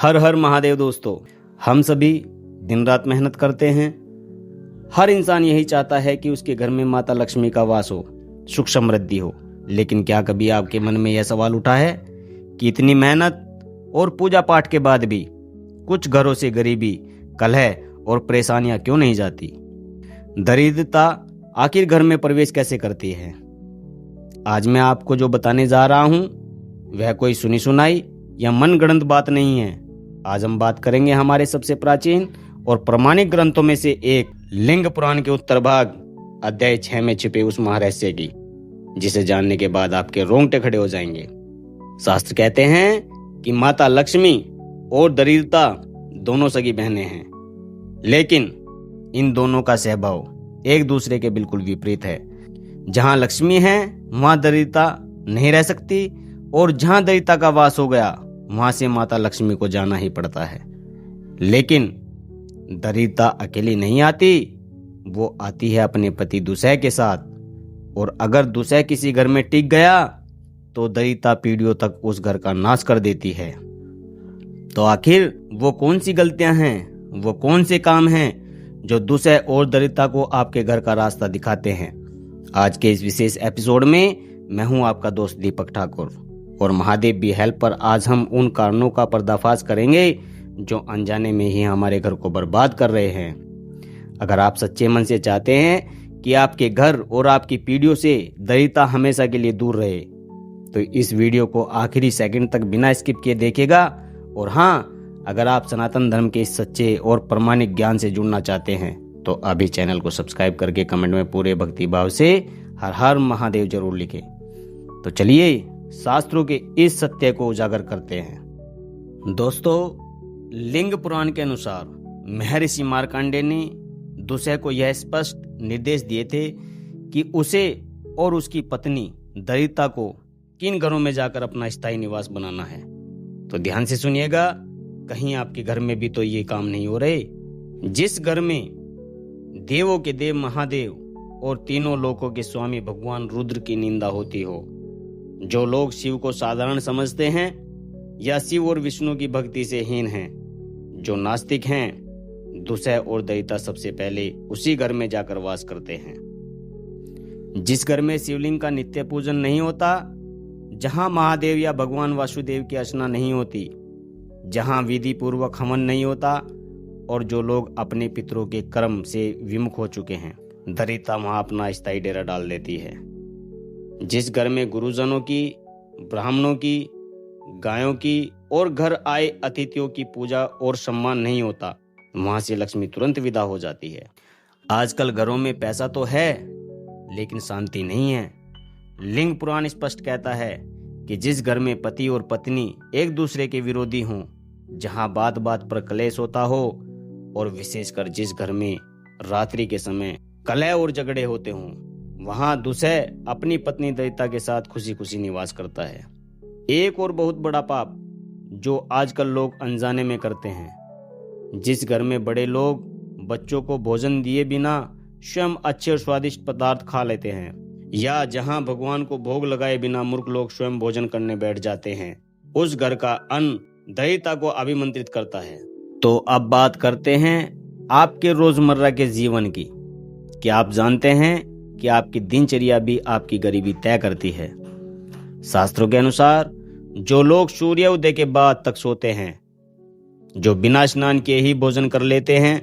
हर हर महादेव दोस्तों, हम सभी दिन रात मेहनत करते हैं। हर इंसान यही चाहता है कि उसके घर में माता लक्ष्मी का वास हो, सुख समृद्धि हो। लेकिन क्या कभी आपके मन में यह सवाल उठा है कि इतनी मेहनत और पूजा पाठ के बाद भी कुछ घरों से गरीबी, कलह और परेशानियां क्यों नहीं जाती? दरिद्रता आखिर घर में प्रवेश कैसे करती है? आज मैं आपको जो बताने जा रहा हूं वह कोई सुनी सुनाई या मनगढ़ंत बात नहीं है। आज हम बात करेंगे हमारे सबसे प्राचीन और प्रमाणिक ग्रंथों में से एक लिंग पुराण के उत्तर भाग अध्याय 6 में छिपे उस महारहस्य की, जिसे जानने के बाद आपके रोंगटे खड़े हो जाएंगे। शास्त्र कहते हैं कि माता लक्ष्मी और दरिद्रता दोनों सगी बहनें हैं, लेकिन इन दोनों का स्वभाव एक दूसरे के बिल्कुल विपरीत है। जहां लक्ष्मी है वहां दरिद्रता नहीं रह सकती, और जहां दरिद्रता का वास हो गया वहां से माता लक्ष्मी को जाना ही पड़ता है। लेकिन दरिद्रता अकेली नहीं आती, वो आती है अपने पति दुसह के साथ। और अगर दुसह किसी घर में टिक गया तो दरिद्रता पीढ़ियों तक उस घर का नाश कर देती है। तो आखिर वो कौन सी गलतियां हैं, वो कौन से काम हैं जो दुसह और दरिद्रता को आपके घर का रास्ता दिखाते हैं? आज के इस विशेष एपिसोड में मैं हूं आपका दोस्त दीपक ठाकुर और महादेव भी हेल्प पर आज हम उन कारणों का पर्दाफाश करेंगे जो अनजाने में ही हमारे घर को बर्बाद कर रहे हैं। अगर आप सच्चे मन से चाहते हैं कि आपके घर और आपकी पीढ़ियों से दरिद्रता हमेशा के लिए दूर रहे, तो इस वीडियो को आखिरी सेकंड तक बिना स्किप किए देखेगा। और हाँ, अगर आप सनातन धर्म के इस सच्चे और प्रमाणिक ज्ञान से जुड़ना चाहते हैं तो अभी चैनल को सब्सक्राइब करके कमेंट में पूरे भक्ति भाव से हर हर महादेव जरूर लिखें। तो चलिए शास्त्रों के इस सत्य को उजागर करते हैं। दोस्तों, लिंग पुराण के अनुसार महर्षि मार्कंडेय ने दुसह को यह स्पष्ट निर्देश दिए थे कि उसे और उसकी पत्नी दरिद्रता को किन घरों में जाकर अपना स्थायी निवास बनाना है। तो ध्यान से सुनिएगा, कहीं आपके घर में भी तो ये काम नहीं हो रहे। जिस घर में देवों के देव महादेव और तीनों लोकों के स्वामी भगवान रुद्र की निंदा होती हो, जो लोग शिव को साधारण समझते हैं या शिव और विष्णु की भक्ति से हीन हैं, जो नास्तिक हैं, दुसह और दरिद्रता सबसे पहले उसी घर में जाकर वास करते हैं। जिस घर में शिवलिंग का नित्य पूजन नहीं होता, जहां महादेव या भगवान वासुदेव की अर्चना नहीं होती, जहां विधि पूर्वक हवन नहीं होता, और जो लोग अपने पितरों के कर्म से विमुख हो चुके हैं, दरिद्रता वहां अपना स्थायी डेरा डाल देती है। जिस घर में गुरुजनों की, ब्राह्मणों की, गायों की और घर आए अतिथियों की पूजा और सम्मान नहीं होता, वहां से लक्ष्मी तुरंत विदा हो जाती है। आजकल घरों में पैसा तो है लेकिन शांति नहीं है। लिंग पुराण स्पष्ट कहता है कि जिस घर में पति और पत्नी एक दूसरे के विरोधी हों, जहां बात बात पर कलेश होता हो, और विशेषकर जिस घर में रात्रि के समय कलह और झगड़े होते हों, वहां दुसह अपनी पत्नी दरिद्रता के साथ खुशी खुशी निवास करता है। एक और बहुत बड़ा पाप जो आजकल लोग अनजाने में करते हैं, जिस घर में बड़े लोग बच्चों को भोजन दिए बिना स्वयं अच्छे और स्वादिष्ट पदार्थ खा लेते हैं, या जहां भगवान को भोग लगाए बिना मूर्ख लोग स्वयं भोजन करने बैठ जाते हैं, उस घर का अन्न दरिद्रता को अभिमंत्रित करता है। तो अब बात करते हैं आपके रोजमर्रा के जीवन की। क्या आप जानते हैं कि आपकी दिनचर्या भी आपकी गरीबी तय करती है? शास्त्रों के अनुसार जो लोग सूर्योदय के बाद तक सोते हैं, जो बिना स्नान किए ही भोजन कर लेते हैं,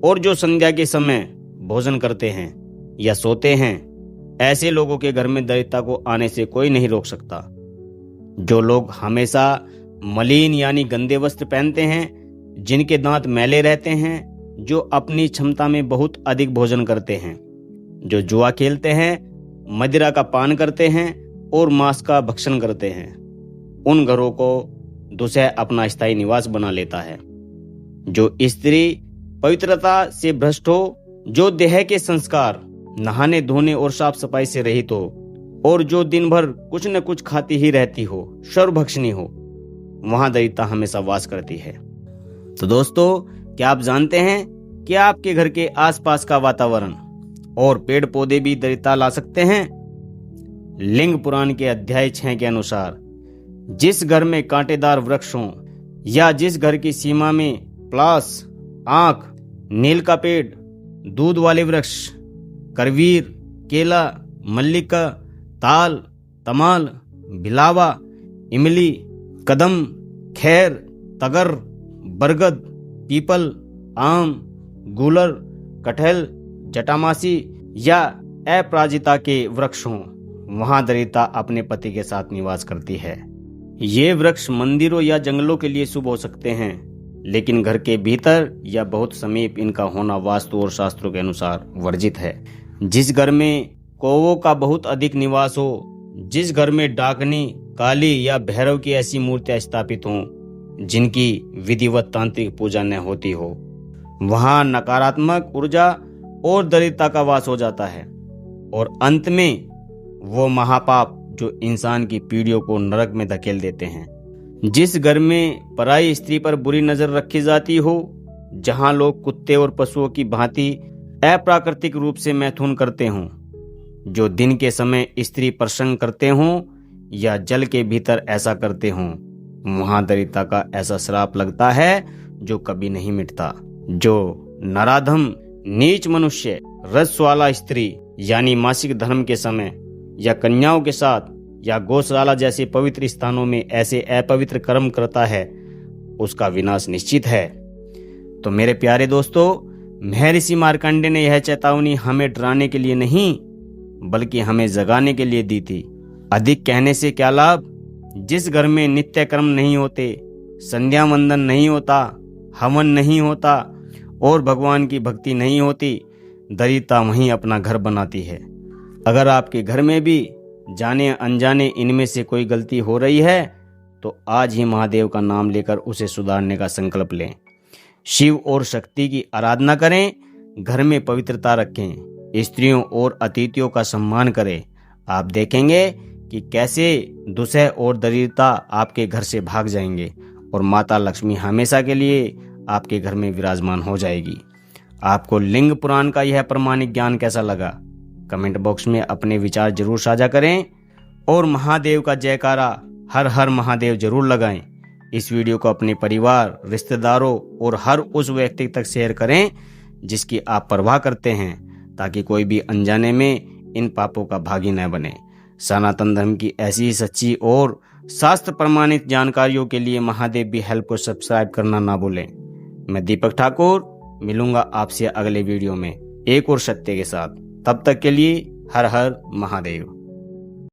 और जो संध्या के समय भोजन करते हैं या सोते हैं, ऐसे लोगों के घर में दरिद्रता को आने से कोई नहीं रोक सकता। जो लोग हमेशा मलिन यानी गंदे वस्त्र पहनते हैं, जिनके दांत मैले रहते हैं, जो अपनी क्षमता में बहुत अधिक भोजन करते हैं, जो जुआ खेलते हैं, मदिरा का पान करते हैं और मांस का भक्षण करते हैं, उन घरों को दुसह अपना स्थायी निवास बना लेता है। जो स्त्री पवित्रता से भ्रष्ट हो, जो देह के संस्कार, नहाने धोने और साफ सफाई से रहित हो, और जो दिन भर कुछ न कुछ खाती ही रहती हो, सर्वभक्षणी हो, वहां दरिद्रता हमेशा वास करती है। तो दोस्तों, क्या आप जानते हैं कि आपके घर के आसपास का वातावरण और पेड़ पौधे भी दरिद्रता ला सकते हैं? लिंग पुराण के अध्याय 6 के अनुसार जिस घर में कांटेदार वृक्ष हों, या जिस घर की सीमा में प्लास, आंख, नील का पेड़, दूध वाले वृक्ष, करवीर, केला, मल्लिका, ताल, तमाल, बिलावा, इमली, कदम, खैर, तगर, बरगद, पीपल, आम, गूलर, कटहल, जटामासी या अपराजिता के वृक्ष हों, वहां दरिद्रता अपने पति के साथ निवास करती है। ये वृक्ष मंदिरों या जंगलों के लिए शुभ हो सकते हैं, लेकिन घर के भीतर या बहुत समीप इनका होना वास्तु और शास्त्रों के अनुसार वर्जित है। जिस घर में कौवों का बहुत अधिक निवास हो, जिस घर में डाकनी, काली या भैरव की ऐसी मूर्तियां स्थापित हों जिनकी विधिवत तांत्रिक पूजा न होती हो, वहां नकारात्मक ऊर्जा और दरिद्रता का वास हो जाता है और अंत में वो महापाप जो इंसान की पीढ़ियों को नरक में धकेल देते हैं। जिस घर में पराई स्त्री पर बुरी नजर रखी जाती हो, जहां लोग कुत्ते और पशुओं की भांति अप्राकृतिक रूप से मैथुन करते हों, जो दिन के समय स्त्री प्रसंग करते हों या जल के भीतर ऐसा करते हों, वहां दरिद्रता का ऐसा श्राप लगता है जो कभी नहीं मिटता। जो नराधम, नीच मनुष्य रस वाला स्त्री यानी मासिक धर्म के समय या कन्याओं के साथ या गौशाला जैसे पवित्र स्थानों में ऐसे अपवित्र कर्म करता है, उसका विनाश निश्चित है। तो मेरे प्यारे दोस्तों, महर्षि मार्कंडेय ने यह चेतावनी हमें डराने के लिए नहीं बल्कि हमें जगाने के लिए दी थी। अधिक कहने से क्या लाभ? जिस घर में नित्य कर्म नहीं होते, संध्या वंदन नहीं होता, हवन नहीं होता और भगवान की भक्ति नहीं होती, दरिद्रता वहीं अपना घर बनाती है। अगर आपके घर में भी जाने अनजाने इनमें से कोई गलती हो रही है तो आज ही महादेव का नाम लेकर उसे सुधारने का संकल्प लें। शिव और शक्ति की आराधना करें, घर में पवित्रता रखें, स्त्रियों और अतिथियों का सम्मान करें। आप देखेंगे कि कैसे दुसह और दरिद्रता आपके घर से भाग जाएंगे और माता लक्ष्मी हमेशा के लिए आपके घर में विराजमान हो जाएगी। आपको लिंग पुराण का यह प्रमाणिक ज्ञान कैसा लगा? कमेंट बॉक्स में अपने विचार जरूर साझा करें और महादेव का जयकारा हर हर महादेव जरूर लगाएं। इस वीडियो को अपने परिवार, रिश्तेदारों और हर उस व्यक्ति तक शेयर करें जिसकी आप परवाह करते हैं, ताकि कोई भी अनजाने में इन पापों का भागी न बने। सनातन धर्म की ऐसी ही सच्ची और शास्त्र प्रमाणित जानकारियों के लिए महादेव भी हेल्प को सब्सक्राइब करना ना भूलें। मैं दीपक ठाकुर मिलूंगा आपसे अगले वीडियो में एक और सत्य के साथ। तब तक के लिए हर हर महादेव।